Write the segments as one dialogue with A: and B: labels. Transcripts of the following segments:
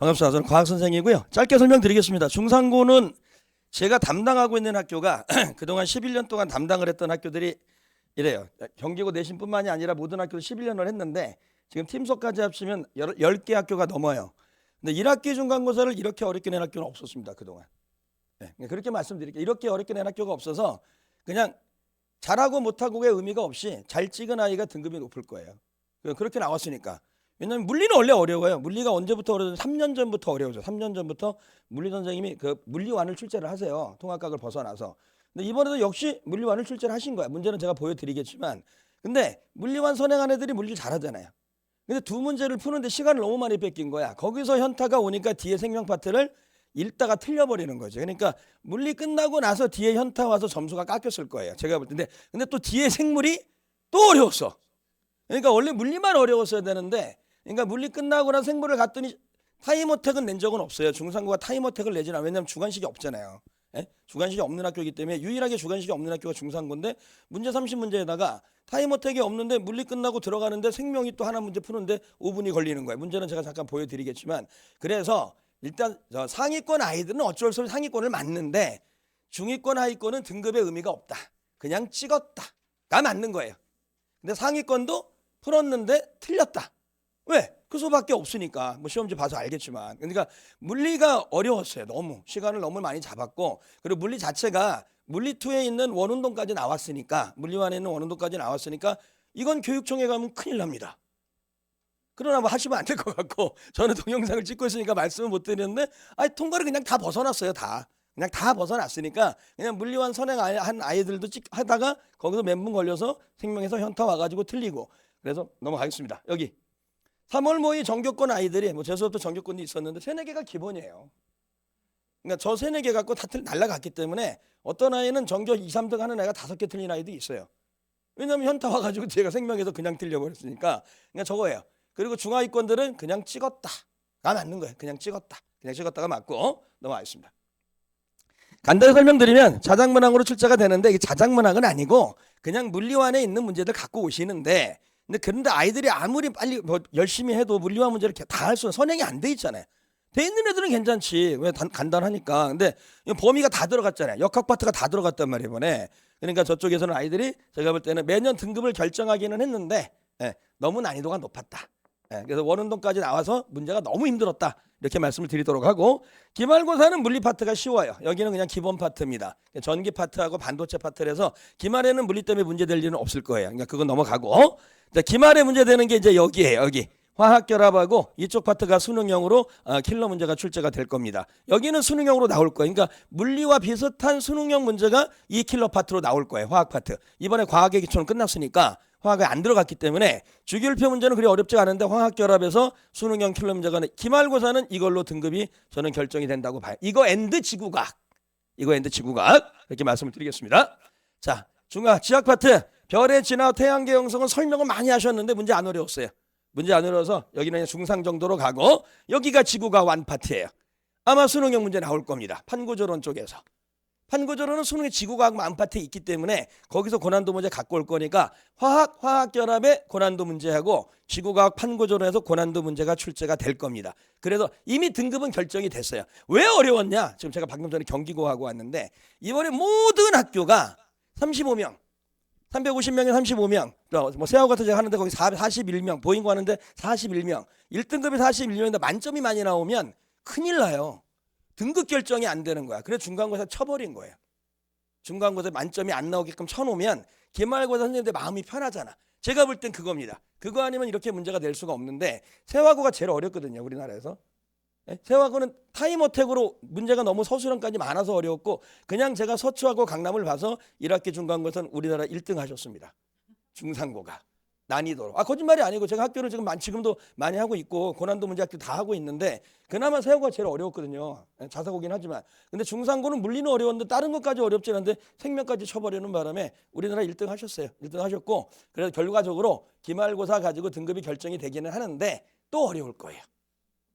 A: 반갑습니다. 저는 과학선생이고요. 짧게 설명드리겠습니다. 중상고는 제가 담당하고 있는 학교가 그동안 11년 동안 담당을 했던 학교들이 이래요. 경기고 내신뿐만이 아니라 모든 학교도 11년을 했는데 지금 팀수까지 합치면 10개 학교가 넘어요. 근데 1학기 중간고사를 이렇게 어렵게 낸 학교는 없었습니다. 그동안. 네, 그렇게 말씀드릴게요. 이렇게 어렵게 낸 학교가 없어서 그냥 잘하고 못하고의 의미가 없이 잘 찍은 아이가 등급이 높을 거예요. 그렇게 나왔으니까. 왜냐하면 물리는 원래 어려워요. 물리가 언제부터 어려워요? 3년 전부터 어려워져. 3년 전부터 물리 선생님이 그 물리완을 출제를 하세요. 통합각을 벗어나서. 근데 이번에도 역시 물리완을 출제를 하신 거야. 문제는 제가 보여드리겠지만. 근데 물리완 선행한 애들이 물리를 잘하잖아요. 근데 두 문제를 푸는데 시간을 너무 많이 뺏긴 거야. 거기서 현타가 오니까 뒤에 생명 파트를 읽다가 틀려버리는 거죠. 그러니까 물리 끝나고 나서 뒤에 현타 와서 점수가 깎였을 거예요. 제가 볼 때. 근데 또 뒤에 생물이 또 어려웠어. 그러니까 원래 물리만 어려웠어야 되는데, 그러니까 물리 끝나고 나서 생물을 갔더니 타임어택은 낸 적은 없어요. 중상고가 타임어택을 내진 않아요. 왜냐하면 주관식이 없잖아요. 예? 주관식이 없는 학교이기 때문에 유일하게 주관식이 없는 학교가 중상고인데 문제 30문제에다가 타임어택이 없는데 물리 끝나고 들어가는데 생명이 또 하나 문제 푸는데 5분이 걸리는 거예요. 문제는 제가 잠깐 보여드리겠지만, 그래서 일단 상위권 아이들은 어쩔 수 없이 상위권을 맞는데 중위권 하위권은 등급의 의미가 없다. 그냥 찍었다가 맞는 거예요. 근데 상위권도 풀었는데 틀렸다. 왜? 그 수밖에 없으니까. 뭐 시험지 봐서 알겠지만. 그러니까 물리가 어려웠어요. 너무 시간을 너무 많이 잡았고, 그리고 물리 자체가 물리2에 있는 원운동까지 나왔으니까, 물리완에 있는 원운동까지 나왔으니까 이건 교육청에 가면 큰일 납니다. 그러나 뭐 하시면 안 될 것 같고, 저는 동영상을 찍고 있으니까 말씀을 못 드리는데, 통과를 그냥 다 벗어났어요. 다. 그냥 다 벗어났으니까 그냥 물리완 선행한 아이들도 하다가 거기서 멘붕 걸려서 생명에서 현타 와가지고 틀리고. 그래서 넘어가겠습니다. 여기 3월 모의 전교권 아이들이 뭐 재수업도 전교권이 있었는데 3-4개가 기본이에요. 그러니까 저 3-4개 갖고 다 날라갔기 때문에 어떤 아이는 전교 2, 3등 하는 애가 5개 틀린 아이도 있어요. 왜냐하면 현타 와가지고 제가 생명에서 그냥 틀려버렸으니까. 그러니까 저거예요. 그리고 중하위권들은 그냥 찍었다가 맞는 거예요. 그냥 찍었다가 맞고. 넘어가겠습니다. 간단히 설명드리면 자작문항으로 출제가 되는데, 이게 자작문항은 아니고 그냥 물리완에 있는 문제들 갖고 오시는데, 그런데 아이들이 아무리 빨리 뭐 열심히 해도 물리완 문제를 다 할 수는 선행이 안 돼 있잖아요. 돼 있는 애들은 괜찮지. 왜 간단하니까. 근데 범위가 다 들어갔잖아요. 역학 파트가 다 들어갔단 말이에요, 이번에. 그러니까 저쪽에서는 아이들이 제가 볼 때는 매년 등급을 결정하기는 했는데 너무 난이도가 높았다. 그래서 원운동까지 나와서 문제가 너무 힘들었다. 이렇게 말씀을 드리도록 하고, 기말고사는 물리 파트가 쉬워요. 여기는 그냥 기본 파트입니다. 전기 파트하고 반도체 파트를 해서 기말에는 물리 때문에 문제될 일은 없을 거예요. 그러니까 그건 넘어가고, 기말에 문제되는 게 이제 여기예요. 여기 화학결합하고 이쪽 파트가 수능형으로 킬러 문제가 출제가 될 겁니다. 여기는 수능형으로 나올 거예요. 그러니까 물리와 비슷한 수능형 문제가 이 킬러 파트로 나올 거예요. 화학 파트. 이번에 과학의 기초는 끝났으니까 화학에 안 들어갔기 때문에 주기율표 문제는 그리 어렵지 않은데 화학결합에서 수능형 킬러 문제가, 기말고사는 이걸로 등급이 저는 결정이 된다고 봐요. 이거 엔드 지구과학 이렇게 말씀을 드리겠습니다. 자, 중학 지학 파트 별의 진화 태양계 형성은 설명을 많이 하셨는데 문제 안 어려웠어요. 문제 안 어려워서 여기는 그냥 중상 정도로 가고, 여기가 지구과학 완 파트예요. 아마 수능형 문제 나올 겁니다. 판구조론 쪽에서. 판구조론은 수능의 지구과학 만파트에 있기 때문에 거기서 고난도 문제 갖고 올 거니까 화학결합의 고난도 문제하고 지구과학 판구조론에서 고난도 문제가 출제가 될 겁니다. 그래서 이미 등급은 결정이 됐어요. 왜 어려웠냐? 지금 제가 방금 전에 경기고하고 왔는데 이번에 모든 학교가 35명, 350명에 35명, 뭐 세하고 같은 제가 하는데 거기 41명, 보잉고 하는데 41명, 1등급이 41명인데 만점이 많이 나오면 큰일 나요. 등급 결정이 안 되는 거야. 그래서 중간고사 쳐버린 거예요. 중간고사 만점이 안 나오게끔 쳐놓으면 기말고사 선생님들 마음이 편하잖아. 제가 볼 땐 그겁니다. 그거 아니면 이렇게 문제가 될 수가 없는데, 세화고가 제일 어렵거든요, 우리나라에서. 세화고는 타임어택으로 문제가 너무 서술형까지 많아서 어려웠고, 그냥 제가 서초하고 강남을 봐서 1학기 중간고사는 우리나라 1등 하셨습니다. 중상고가. 난이도로. 거짓말이 아니고 제가 학교를 지금도 많이 하고 있고 고난도 문제 학교 다 하고 있는데 그나마 세화고가 제일 어려웠거든요. 자사고긴 하지만. 근데 중상고는 물리는 어려웠는데 다른 것까지 어렵지 않은데 생명까지 쳐버리는 바람에 우리나라 1등 하셨어요. 1등 하셨고, 그래서 결과적으로 기말고사 가지고 등급이 결정이 되기는 하는데 또 어려울 거예요.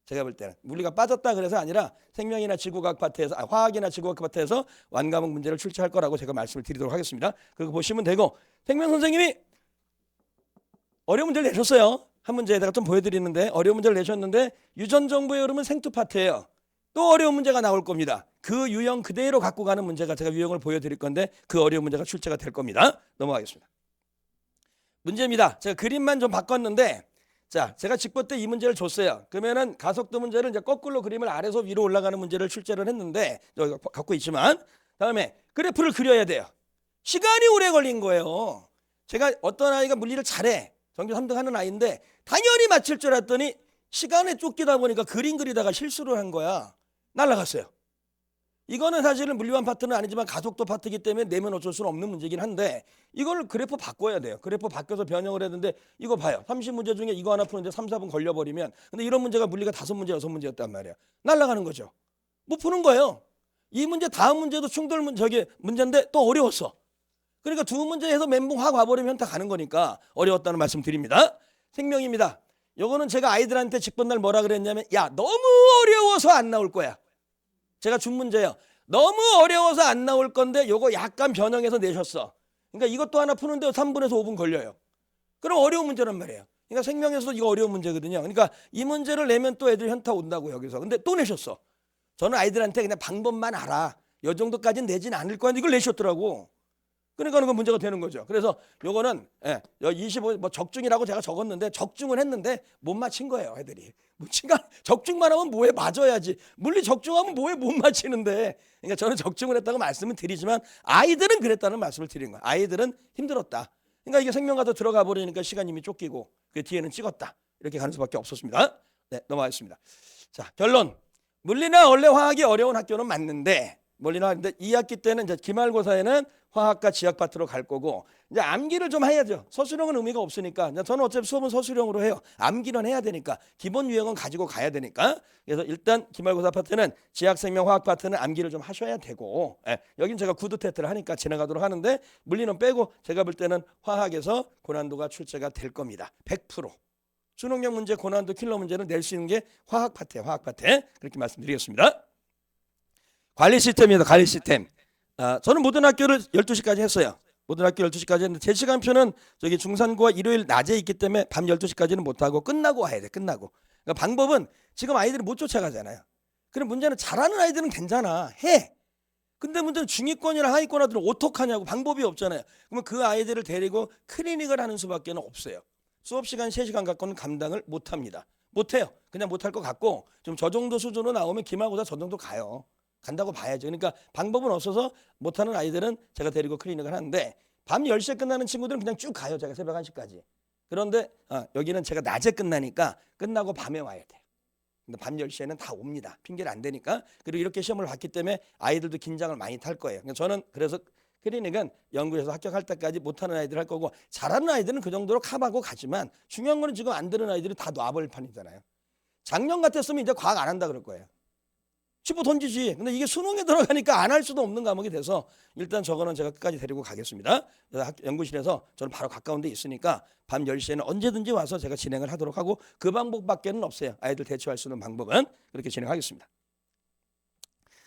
A: 제가 볼 때는 물리가 빠졌다 그래서 아니라 생명이나 지구과학 파트에서 화학이나 지구과학 파트에서 완과목 문제를 출제할 거라고 제가 말씀을 드리도록 하겠습니다. 그거 보시면 되고, 생명 선생님이 어려운 문제를 내셨어요. 한 문제에다가 좀 보여드리는데 어려운 문제를 내셨는데 유전 정보의 흐름은 생투 파트예요. 또 어려운 문제가 나올 겁니다. 그 유형 그대로 갖고 가는 문제가 제가 유형을 보여드릴 건데 그 어려운 문제가 출제가 될 겁니다. 넘어가겠습니다. 문제입니다. 제가 그림만 좀 바꿨는데 자, 제가 직보 때 이 문제를 줬어요. 그러면은 가속도 문제를 이제 거꾸로 그림을 아래서 위로 올라가는 문제를 출제를 했는데 여기 갖고 있지만 다음에 그래프를 그려야 돼요. 시간이 오래 걸린 거예요. 제가 어떤 아이가 물리를 잘해. 전교 3등 하는 아이인데 당연히 맞힐 줄 알았더니 시간에 쫓기다 보니까 그림 그리다가 실수를 한 거야. 날라갔어요. 이거는 사실은 물리원 파트는 아니지만 가속도 파트이기 때문에 내면 어쩔 수는 없는 문제긴 한데 이걸 그래프 바꿔야 돼요. 그래프 바뀌어서 변형을 했는데 이거 봐요. 30문제 중에 이거 하나 푸는데 3, 4분 걸려버리면 근데 이런 문제가 물리가 5문제, 6문제였단 말이야. 날아가는 거죠. 못 푸는 거예요. 이 문제 다음 문제도 충돌 문제인데 또 어려웠어. 그러니까 두 문제 해서 멘붕 확 와버리면 다 가는 거니까 어려웠다는 말씀 드립니다. 생명입니다. 요거는 제가 아이들한테 직번날 뭐라 그랬냐면 야 너무 어려워서 안 나올 거야. 제가 준 문제예요. 너무 어려워서 안 나올 건데 요거 약간 변형해서 내셨어. 그러니까 이것도 하나 푸는데 3분에서 5분 걸려요. 그럼 어려운 문제란 말이에요. 그러니까 생명에서도 이거 어려운 문제거든요. 그러니까 이 문제를 내면 또 애들 현타 온다고 여기서. 근데 또 내셨어. 저는 아이들한테 그냥 방법만 알아. 요 정도까지는 내진 않을 거야. 이걸 내셨더라고. 그러니까 그 문제가 되는 거죠. 그래서 요거는 25 뭐 적중이라고 제가 적었는데 적중을 했는데 못 맞힌 거예요, 애들이. 적중만 하면 뭐에 맞아야지. 물리 적중하면 뭐에 못 맞히는데. 그러니까 저는 적중을 했다고 말씀을 드리지만 아이들은 그랬다는 말씀을 드리는 거예요. 아이들은 힘들었다. 그러니까 이게 생명과도 들어가 버리니까 시간 이미 쫓기고 그 뒤에는 찍었다. 이렇게 가는 수밖에 없었습니다. 네, 넘어가겠습니다. 자, 결론. 물리나 원래 화학이 어려운 학교는 맞는데 물리나 근데 2학기 때는 이제 기말고사에는 화학과 지학 파트로 갈 거고 이제 암기를 좀 해야죠. 서술형은 의미가 없으니까 저는 어차피 수업은 서술형으로 해요. 암기는 해야 되니까 기본 유형은 가지고 가야 되니까 그래서 일단 기말고사 파트는 지학, 생명, 화학 파트는 암기를 좀 하셔야 되고 여긴 제가 구두 테스트를 하니까 진행하도록 하는데 물리는 빼고 제가 볼 때는 화학에서 고난도가 출제가 될 겁니다. 100%. 수능형 문제 고난도 킬러 문제는 낼 수 있는 게 화학 파트예요. 화학 파트. 그렇게 말씀드리겠습니다. 관리 시스템입니다. 관리 시스템. 저는 모든 학교를 12시까지 했어요. 모든 학교 12시까지 했는데 제 시간표는 저기 중산고와 일요일 낮에 있기 때문에 밤 12시까지는 못하고 끝나고 와야 돼. 끝나고. 그러니까 방법은 지금 아이들이 못 쫓아가잖아요. 그럼 문제는 잘하는 아이들은 괜찮아. 해. 근데 문제는 중위권이나 하위권 아이들은 어떡하냐고. 방법이 없잖아요. 그러면 그 아이들을 데리고 클리닉을 하는 수밖에 없어요. 수업 시간 3시간 갖고는 감당을 못합니다. 못해요. 그냥 못할 것 같고 좀 저 정도 수준으로 나오면 기말고사 저 정도 가요. 간다고 봐야죠. 그러니까 방법은 없어서 못하는 아이들은 제가 데리고 클리닉을 하는데 밤 10시에 끝나는 친구들은 그냥 쭉 가요. 제가 새벽 1시까지. 그런데 여기는 제가 낮에 끝나니까 끝나고 밤에 와야 돼요. 근데 밤 10시에는 다 옵니다. 핑계를 안 대니까. 그리고 이렇게 시험을 봤기 때문에 아이들도 긴장을 많이 탈 거예요. 그러니까 저는 그래서 클리닉은 연구에서 합격할 때까지 못하는 아이들 할 거고 잘하는 아이들은 그 정도로 캅하고 가지만 중요한 거는 지금 안 되는 아이들이 다 놔버릴 판이잖아요. 작년 같았으면 이제 과학 안 한다 그럴 거예요. 집어 던지지. 근데 이게 수능에 들어가니까 안 할 수도 없는 과목이 돼서 일단 저거는 제가 끝까지 데리고 가겠습니다. 연구실에서 저는 바로 가까운 데 있으니까 밤 10시에는 언제든지 와서 제가 진행을 하도록 하고 그 방법밖에는 없어요. 아이들 대처할 수 있는 방법은 그렇게 진행하겠습니다.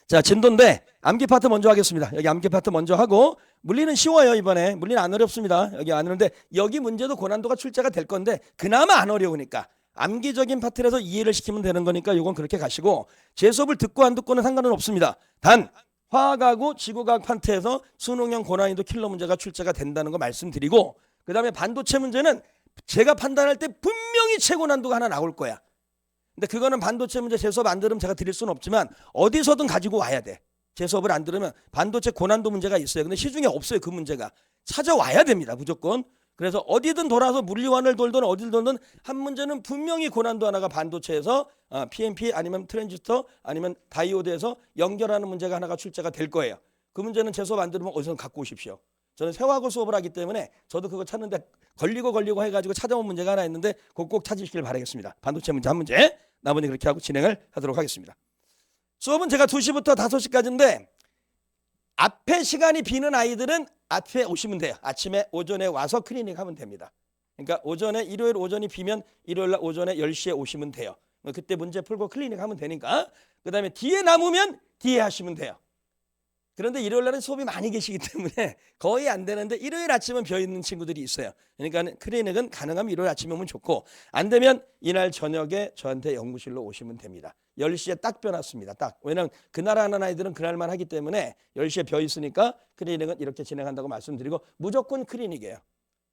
A: 자, 진도인데 암기 파트 먼저 하겠습니다. 여기 암기 파트 먼저 하고 물리는 쉬워요. 이번에 물리는 안 어렵습니다. 여기 안 어려운데 여기 문제도 고난도가 출제가 될 건데 그나마 안 어려우니까 암기적인 파트에서 이해를 시키면 되는 거니까 이건 그렇게 가시고 제 수업을 듣고 안 듣고는 상관은 없습니다. 단 화학하고 지구과학 파트에서 수능형 고난이도 킬러 문제가 출제가 된다는 거 말씀드리고 그 다음에 반도체 문제는 제가 판단할 때 분명히 최고 난도가 하나 나올 거야. 근데 그거는 반도체 문제 제 수업 안 들으면 제가 드릴 수는 없지만 어디서든 가지고 와야 돼. 제 수업을 안 들으면 반도체 고난도 문제가 있어요. 근데 시중에 없어요. 그 문제가. 찾아와야 됩니다. 무조건. 그래서 어디든 돌아서 물리원을 돌든 어딜 돌든 한 문제는 분명히 고난도 하나가 반도체에서 PNP 아니면 트랜지스터 아니면 다이오드에서 연결하는 문제가 하나가 출제가 될 거예요. 그 문제는 제 수업 안 들으면 어디서 갖고 오십시오. 저는 세화고 수업을 하기 때문에 저도 그거 찾는데 걸리고 해가지고 찾아온 문제가 하나 있는데 그거 꼭 찾으시길 바라겠습니다. 반도체 문제 한 문제 나머지 그렇게 하고 진행을 하도록 하겠습니다. 수업은 제가 2시부터 5시까지인데 앞에 시간이 비는 아이들은 앞에 오시면 돼요. 아침에 오전에 와서 클리닉 하면 됩니다. 그러니까 오전에 일요일 오전이 비면 일요일 날 오전에 10시에 오시면 돼요. 그때 문제 풀고 클리닉 하면 되니까. 그 다음에 뒤에 남으면 뒤에 하시면 돼요. 그런데 일요일 날은 수업이 많이 계시기 때문에 거의 안 되는데 일요일 아침은 비어 있는 친구들이 있어요. 그러니까 클리닉은 가능하면 일요일 아침에 오면 좋고, 안 되면 이날 저녁에 저한테 연구실로 오시면 됩니다. 10시에 딱 벼놨습니다. 딱. 왜냐면 그날 하는 아이들은 그날만 하기 때문에 10시에 벼 있으니까 클리닉은 이렇게 진행한다고 말씀드리고, 무조건 클리닉이에요.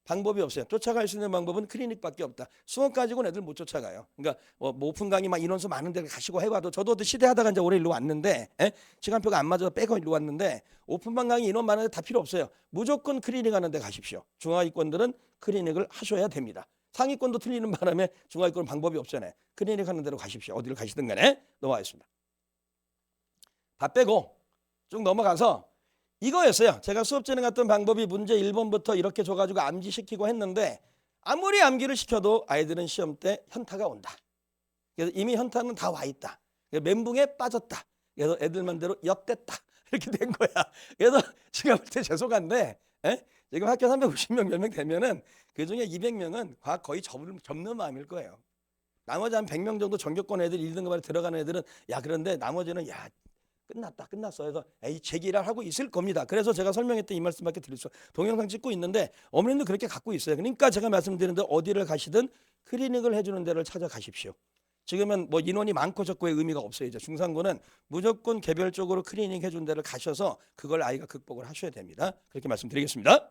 A: 방법이 없어요. 쫓아갈 수 있는 방법은 클리닉밖에 없다. 수업 가지고는 애들 못 쫓아가요. 그러니까 뭐 오픈 강의 막 인원수 많은 데 가시고 해봐도, 저도 시대하다가 이제 올해 일로 왔는데, 시간표가 안 맞아서 빼고 일로 왔는데, 오픈반 강의 인원 많은데 다 필요 없어요. 무조건 클리닉 하는 데 가십시오. 중하위권들은 클리닉을 하셔야 됩니다. 상위권도 틀리는 바람에 중하위권은 방법이 없잖아요. 클리닉 하는 데로 가십시오. 어디를 가시든 간에. 넘어가겠습니다. 다 빼고 쭉 넘어가서 이거였어요. 제가 수업 진행했던 방법이 문제 1번부터 이렇게 줘가지고 암기시키고 했는데, 아무리 암기를 시켜도 아이들은 시험 때 현타가 온다. 그래서 이미 현타는 다 와 있다. 멘붕에 빠졌다. 그래서 애들만대로 엿됐다. 이렇게 된 거야. 그래서 제가 볼 때 죄송한데, 지금 학교 350명 몇 명 되면은 그중에 200명은 과학 거의 접는 마음일 거예요. 나머지 한 100명 정도 전교권 애들 1등급에 들어가는 애들은 야, 그런데 나머지는 야, 끝났어. 그래서 제기를 하고 있을 겁니다. 그래서 제가 설명했던 이 말씀밖에 드릴 수 없어요. 동영상 찍고 있는데 어머님도 그렇게 갖고 있어요. 그러니까 제가 말씀드리는데 어디를 가시든 클리닉을 해주는 데를 찾아가십시오. 지금은 뭐 인원이 많고 적고의 의미가 없어요. 이제 중상고는 무조건 개별적으로 클리닉 해준 데를 가셔서 그걸 아이가 극복을 하셔야 됩니다. 그렇게 말씀드리겠습니다.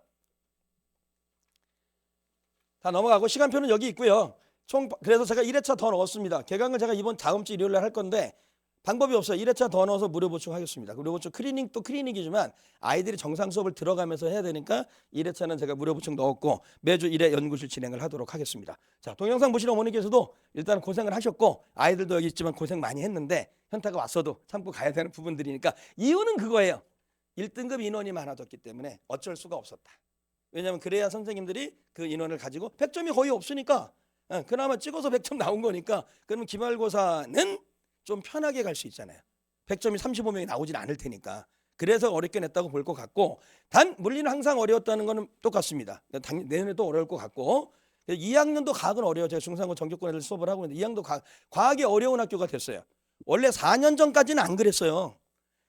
A: 다 넘어가고 시간표는 여기 있고요. 그래서 제가 1회차 더 넣었습니다. 개강을 제가 다음 주 일요일 날 할 건데 방법이 없어요. 1회차 더 넣어서 무료 보충하겠습니다. 무료 보충 클리닉도 클리닉이지만 아이들이 정상 수업을 들어가면서 해야 되니까 1회차는 제가 무료 보충 넣었고 매주 1회 연구실 진행을 하도록 하겠습니다. 자, 동영상 보시는 어머니께서도 일단 고생을 하셨고, 아이들도 여기 있지만 고생 많이 했는데 현타가 왔어도 참고 가야 되는 부분들이니까, 이유는 그거예요. 1등급 인원이 많아졌기 때문에 어쩔 수가 없었다. 왜냐하면 그래야 선생님들이 그 인원을 가지고 100점이 거의 없으니까, 그나마 찍어서 100점 나온 거니까, 그러면 기말고사는 좀 편하게 갈 수 있잖아요. 100점이 35명이 나오진 않을 테니까. 그래서 어렵게 냈다고 볼 것 같고, 단 물리는 항상 어려웠다는 거는 똑같습니다. 내년에도 어려울 것 같고, 2학년도 과학은 어려워요. 제가 중상고 전교권 애들 수업을 하고 있는데 2학년도 과학이 어려운 학교가 됐어요. 원래 4년 전까지는 안 그랬어요.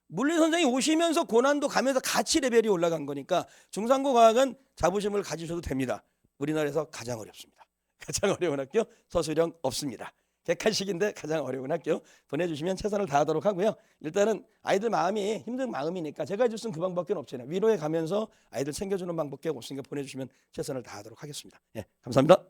A: 물리 선생님이 오시면서 고난도 가면서 같이 레벨이 올라간 거니까 중상고 과학은 자부심을 가지셔도 됩니다. 우리나라에서 가장 어렵습니다. 가장 어려운 학교 서술형 없습니다. 객관식인데 가장 어려운 학교 보내주시면 최선을 다하도록 하고요. 일단은 아이들 마음이 힘든 마음이니까 제가 해줄 수 있는 그 방법밖에 없잖아요. 위로해 가면서 아이들 챙겨주는 방법밖에 없으니까 보내주시면 최선을 다하도록 하겠습니다. 예, 감사합니다.